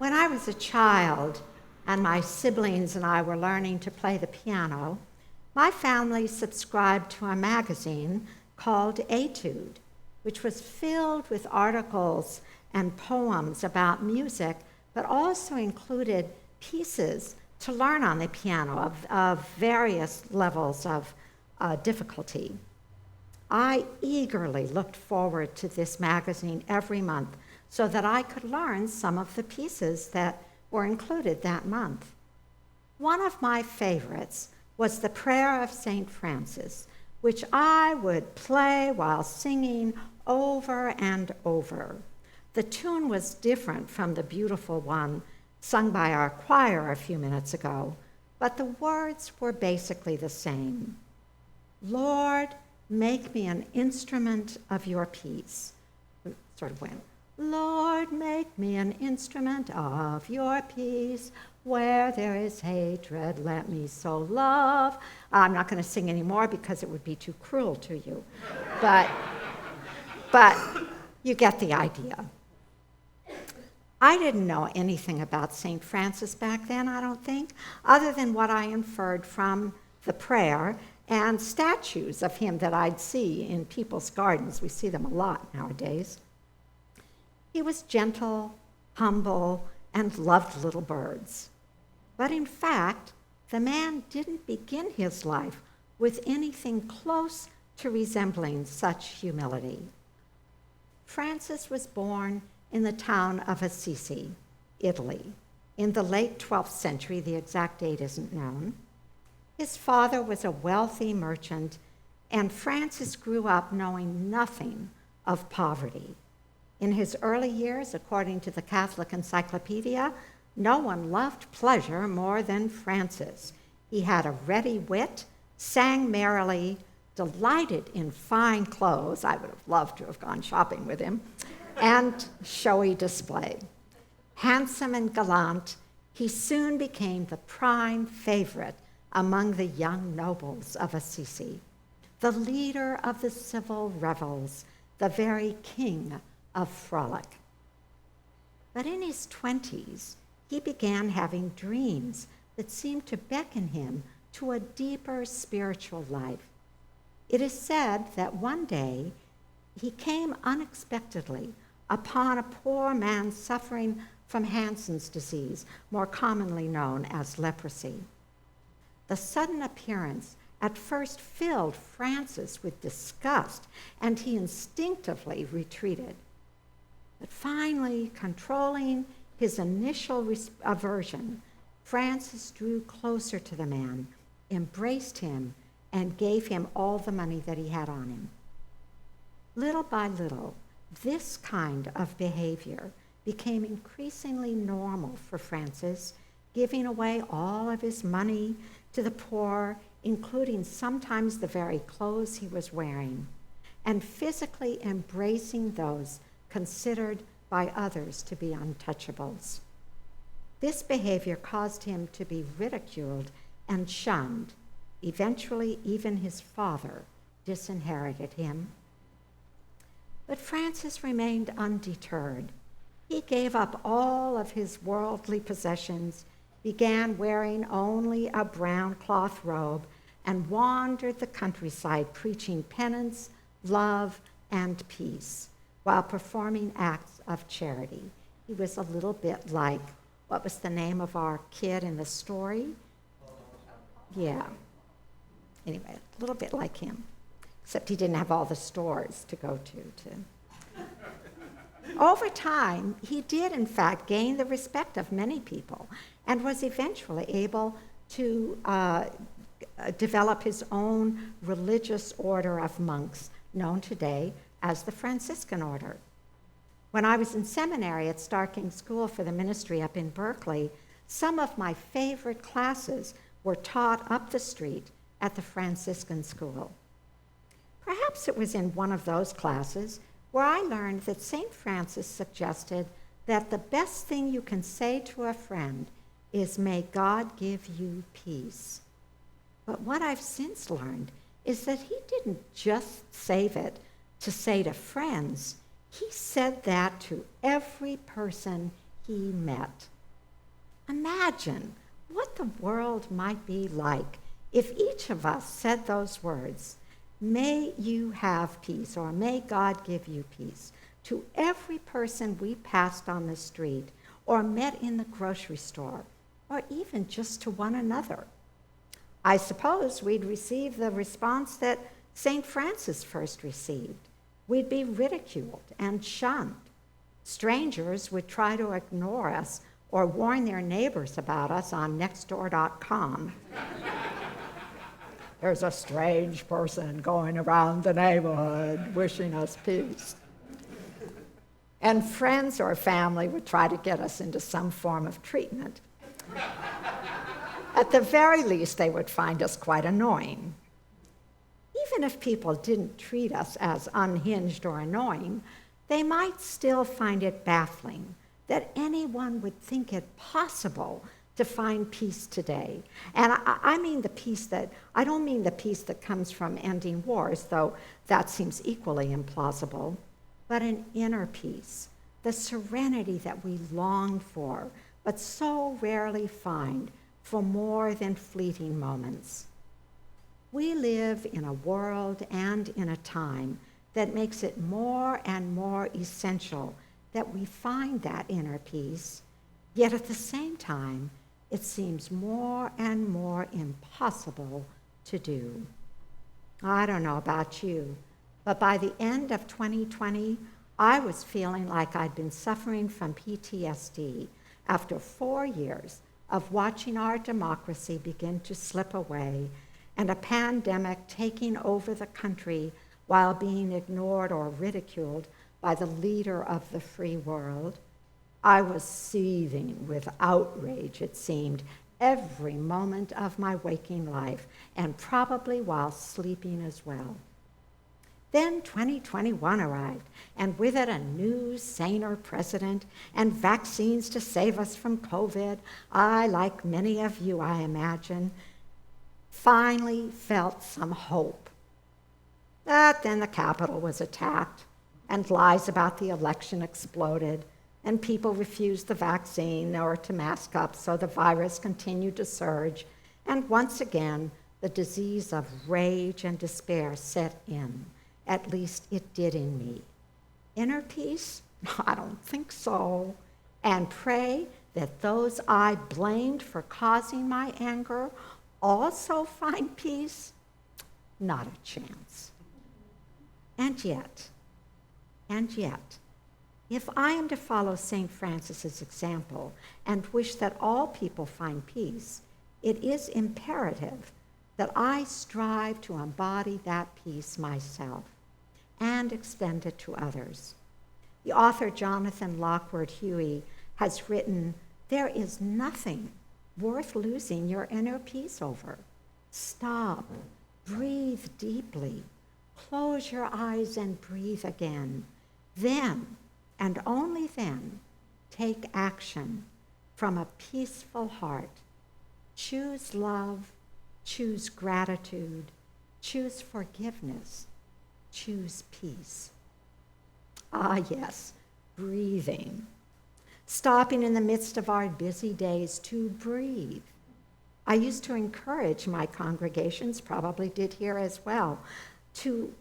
When I was a child and my siblings and I were learning to play the piano, my family subscribed to a magazine called Etude, which was filled with articles and poems about music, but also included pieces to learn on the piano of various levels of difficulty. I eagerly looked forward to this magazine every month so that I could learn some of the pieces that were included that month. One of my favorites was the Prayer of St. Francis, which I would play while singing over and over. The tune was different from the beautiful one sung by our choir a few minutes ago, but the words were basically the same. Lord, make me an instrument of your peace. It sort of went, Lord, make me an instrument of your peace. Where there is hatred, let me so love. I'm not going to sing anymore because it would be too cruel to you. But you get the idea. I didn't know anything about St. Francis back then, I don't think, other than what I inferred from the prayer and statues of him that I'd see in people's gardens. We see them a lot nowadays. He was gentle, humble, and loved little birds. But in fact, the man didn't begin his life with anything close to resembling such humility. Francis was born in the town of Assisi, Italy, in the late 12th century. The exact date isn't known. His father was a wealthy merchant, and Francis grew up knowing nothing of poverty. In his early years, according to the Catholic Encyclopedia, no one loved pleasure more than Francis. He had a ready wit, sang merrily, delighted in fine clothes — I would have loved to have gone shopping with him — and showy display. Handsome and gallant, he soon became the prime favorite among the young nobles of Assisi, the leader of the civil revels, the very king of frolic. But in his 20s, he began having dreams that seemed to beckon him to a deeper spiritual life. It is said that one day he came unexpectedly upon a poor man suffering from Hansen's disease, more commonly known as leprosy. The sudden appearance at first filled Francis with disgust, and he instinctively retreated. But finally, controlling his initial aversion, Francis drew closer to the man, embraced him, and gave him all the money that he had on him. Little by little, this kind of behavior became increasingly normal for Francis, giving away all of his money to the poor, including sometimes the very clothes he was wearing, and physically embracing those considered by others to be untouchables. This behavior caused him to be ridiculed and shunned. Eventually, even his father disinherited him. But Francis remained undeterred. He gave up all of his worldly possessions, began wearing only a brown cloth robe, and wandered the countryside preaching penance, love, and peace, while performing acts of charity. He was a little bit like, what was the name of our kid in the story? Yeah. Anyway, a little bit like him, except he didn't have all the stores to go to. Over time, he did, in fact, gain the respect of many people and was eventually able to develop his own religious order of monks, known today as the Franciscan order. When I was in seminary at Stark King School for the Ministry up in Berkeley, some of my favorite classes were taught up the street at the Franciscan school. Perhaps it was in one of those classes where I learned that St. Francis suggested that the best thing you can say to a friend is, "May God give you peace." But what I've since learned is that he didn't just save it to say to friends. He said that to every person he met. Imagine what the world might be like if each of us said those words, "May you have peace," or "May God give you peace," to every person we passed on the street or met in the grocery store, or even just to one another. I suppose we'd receive the response that St. Francis first received. We'd be ridiculed and shunned. Strangers would try to ignore us or warn their neighbors about us on nextdoor.com. There's a strange person going around the neighborhood wishing us peace. And friends or family would try to get us into some form of treatment. At the very least, they would find us quite annoying. Even if people didn't treat us as unhinged or annoying, they might still find it baffling that anyone would think it possible to find peace today. And I don't mean the peace that comes from ending wars, though that seems equally implausible, but an inner peace, the serenity that we long for, but so rarely find for more than fleeting moments. We live in a world and in a time that makes it more and more essential that we find that inner peace, yet at the same time, it seems more and more impossible to do. I don't know about you, but by the end of 2020, I was feeling like I'd been suffering from PTSD after 4 years of watching our democracy begin to slip away and a pandemic taking over the country while being ignored or ridiculed by the leader of the free world. I was seething with outrage, it seemed, every moment of my waking life, and probably while sleeping as well. Then 2021 arrived, and with it a new, saner president and vaccines to save us from COVID. I, like many of you, I imagine, finally felt some hope. But then the Capitol was attacked, and lies about the election exploded, and people refused the vaccine or to mask up, so the virus continued to surge, and once again, the disease of rage and despair set in. At least it did in me. Inner peace? I don't think so. And pray that those I blamed for causing my anger also find peace? Not a chance. And yet, if I am to follow St. Francis's example and wish that all people find peace, it is imperative that I strive to embody that peace myself and extend it to others. The author Jonathan Lockwood Huey has written, "There is nothing worth losing your inner peace over. Stop, breathe deeply, close your eyes and breathe again. Then, and only then, take action from a peaceful heart. Choose love, choose gratitude, choose forgiveness, choose peace." Ah, yes, breathing. Stopping in the midst of our busy days to breathe. I used to encourage my congregations, probably did here as well, to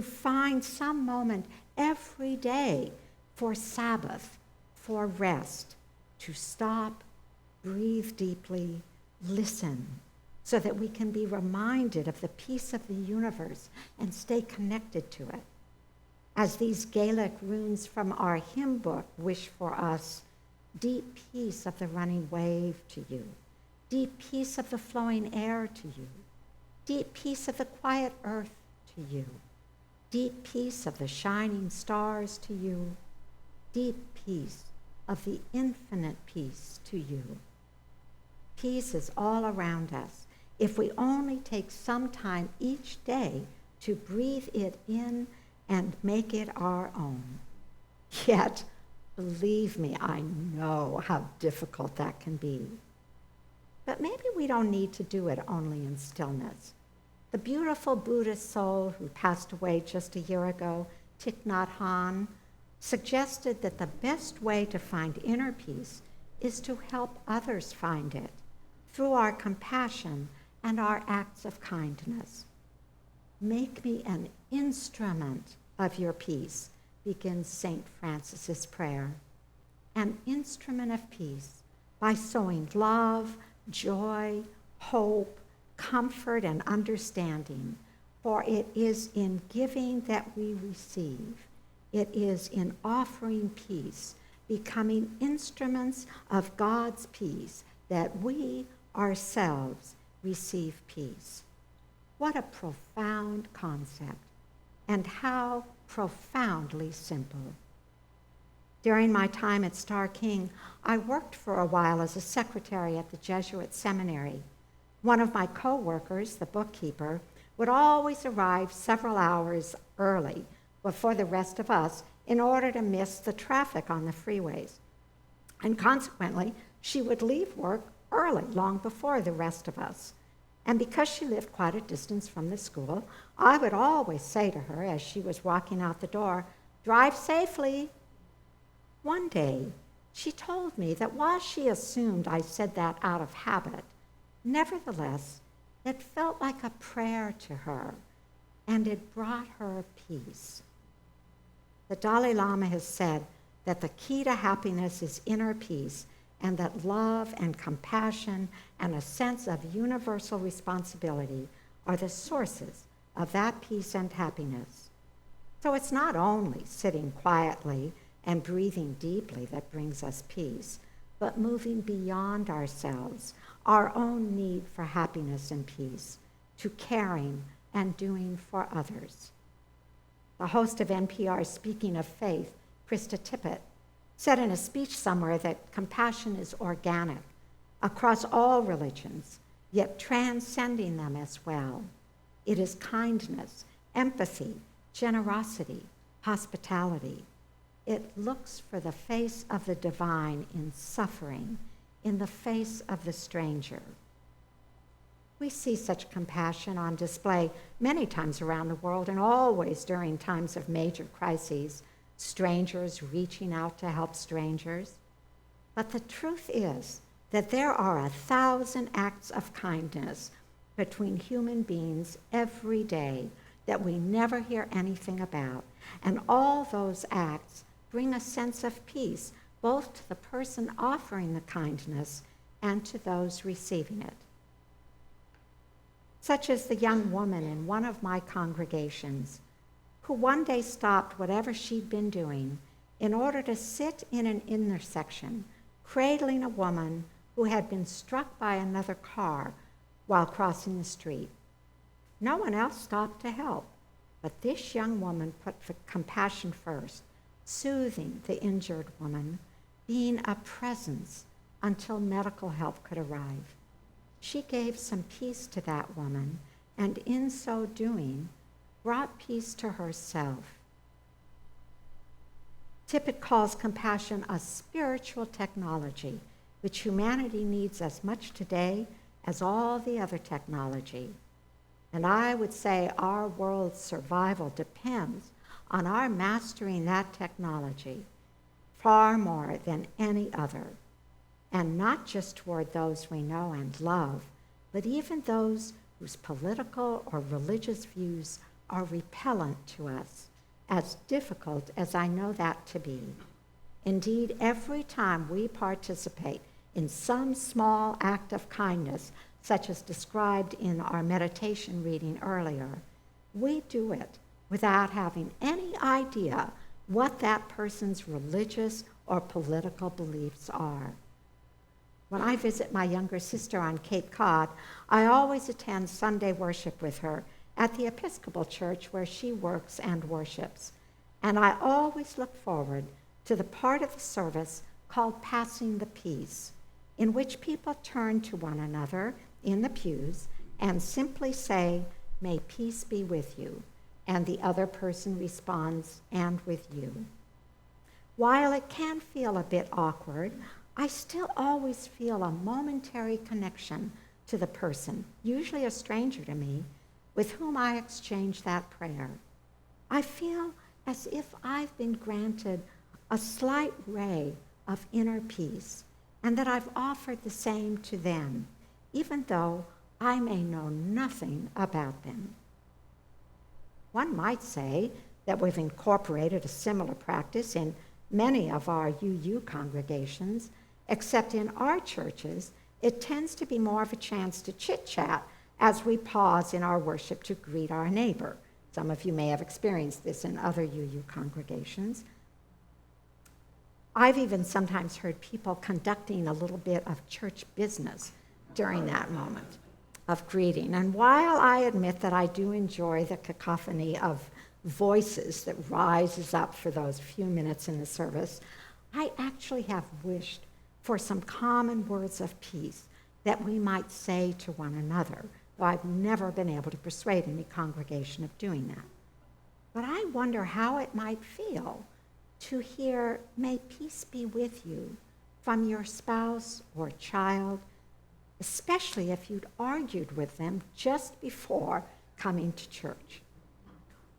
find some moment every day for Sabbath, for rest, to stop, breathe deeply, listen, so that we can be reminded of the peace of the universe and stay connected to it. As these Gaelic runes from our hymn book wish for us, deep peace of the running wave to you, deep peace of the flowing air to you, deep peace of the quiet earth to you, deep peace of the shining stars to you, deep peace of the infinite peace to you. Peace is all around us if we only take some time each day to breathe it in and make it our own. Yet, believe me, I know how difficult that can be. But maybe we don't need to do it only in stillness. The beautiful Buddhist soul who passed away just a year ago, Thich Nhat Hanh, suggested that the best way to find inner peace is to help others find it through our compassion and our acts of kindness. Make me an instrument of your peace, begins St. Francis's prayer. An instrument of peace by sowing love, joy, hope, comfort, and understanding. For it is in giving that we receive. It is in offering peace, becoming instruments of God's peace, that we ourselves receive peace. What a profound concept, and how profoundly simple. During my time at Starr King, I worked for a while as a secretary at the Jesuit seminary. One of my co-workers, the bookkeeper, would always arrive several hours early before the rest of us in order to miss the traffic on the freeways. And consequently, she would leave work early, long before the rest of us. And because she lived quite a distance from the school, I would always say to her as she was walking out the door, "Drive safely." One day, she told me that while she assumed I said that out of habit, nevertheless, it felt like a prayer to her, and it brought her peace. The Dalai Lama has said that the key to happiness is inner peace, and that love and compassion and a sense of universal responsibility are the sources of that peace and happiness. So it's not only sitting quietly and breathing deeply that brings us peace, but moving beyond ourselves, our own need for happiness and peace, to caring and doing for others. The host of NPR's Speaking of Faith, Krista Tippett, said in a speech somewhere that compassion is organic across all religions, yet transcending them as well. It is kindness, empathy, generosity, hospitality. It looks for the face of the divine in suffering, in the face of the stranger. We see such compassion on display many times around the world, and always during times of major crises, strangers reaching out to help strangers. But the truth is that there are 1,000 acts of kindness between human beings every day that we never hear anything about, and all those acts bring a sense of peace both to the person offering the kindness and to those receiving it. Such as the young woman in one of my congregations who one day stopped whatever she'd been doing in order to sit in an intersection, cradling a woman who had been struck by another car while crossing the street. No one else stopped to help, but this young woman put compassion first, soothing the injured woman, being a presence until medical help could arrive. She gave some peace to that woman, and in so doing, brought peace to herself. Tippett calls compassion a spiritual technology, which humanity needs as much today as all the other technology. And I would say our world's survival depends on our mastering that technology far more than any other. And not just toward those we know and love, but even those whose political or religious views are repellent to us, as difficult as I know that to be. Indeed, every time we participate in some small act of kindness, such as described in our meditation reading earlier, we do it without having any idea what that person's religious or political beliefs are. When I visit my younger sister on Cape Cod, I always attend Sunday worship with her at the Episcopal Church where she works and worships. And I always look forward to the part of the service called Passing the Peace, in which people turn to one another in the pews and simply say, "May peace be with you," and the other person responds, "And with you." While it can feel a bit awkward, I still always feel a momentary connection to the person, usually a stranger to me, with whom I exchange that prayer. I feel as if I've been granted a slight ray of inner peace, and that I've offered the same to them, even though I may know nothing about them. One might say that we've incorporated a similar practice in many of our UU congregations, except in our churches, it tends to be more of a chance to chit-chat as we pause in our worship to greet our neighbor. Some of you may have experienced this in other UU congregations. I've even sometimes heard people conducting a little bit of church business during that moment of greeting. And while I admit that I do enjoy the cacophony of voices that rises up for those few minutes in the service, I actually have wished for some common words of peace that we might say to one another, though I've never been able to persuade any congregation of doing that. But I wonder how it might feel to hear, "May peace be with you," from your spouse or child, especially if you'd argued with them just before coming to church.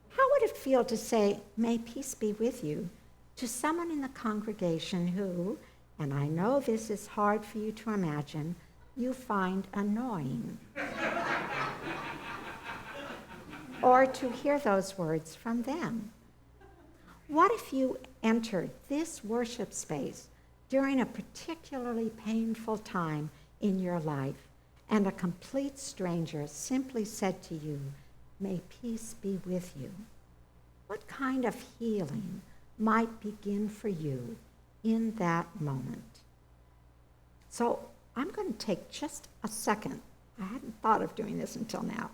How would it feel to say, "May peace be with you," to someone in the congregation who, and I know this is hard for you to imagine, you find annoying? Or to hear those words from them? What if you entered this worship space during a particularly painful time in your life and a complete stranger simply said to you, "May peace be with you"? What kind of healing might begin for you in that moment? So I'm going to take just a second. I hadn't thought of doing this until now.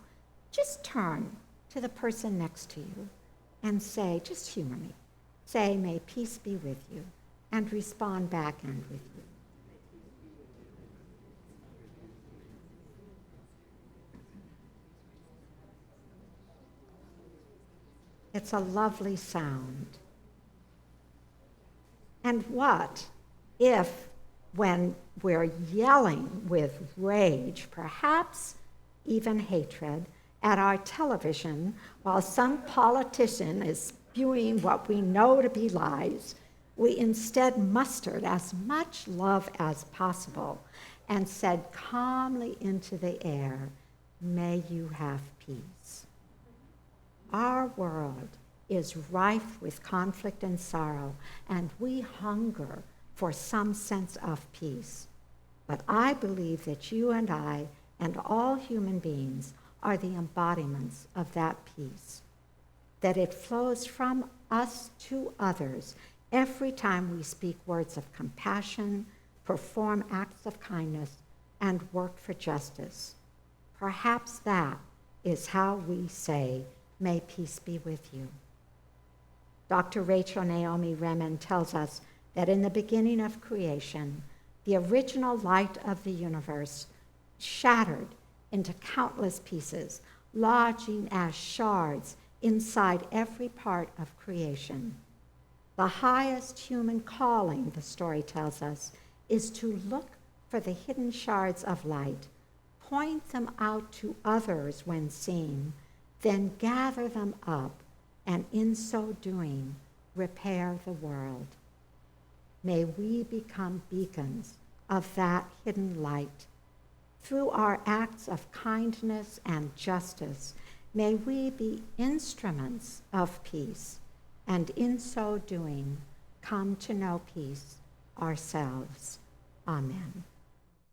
Just turn to the person next to you and say, just humor me, say, "May peace be with you," and respond back, "and with you." It's a lovely sound. And what if, when we're yelling with rage, perhaps even hatred, at our television while some politician is spewing what we know to be lies, we instead mustered as much love as possible and said calmly into the air, "May you have peace"? Our world is rife with conflict and sorrow, and we hunger for some sense of peace. But I believe that you and I and all human beings are the embodiments of that peace, that it flows from us to others every time we speak words of compassion, perform acts of kindness, and work for justice. Perhaps that is how we say, "May peace be with you." Dr. Rachel Naomi Remen tells us that in the beginning of creation, the original light of the universe shattered into countless pieces, lodging as shards inside every part of creation. The highest human calling, the story tells us, is to look for the hidden shards of light, point them out to others when seen, then gather them up, and in so doing, repair the world. May we become beacons of that hidden light. Through our acts of kindness and justice, may we be instruments of peace, and in so doing, come to know peace ourselves. Amen.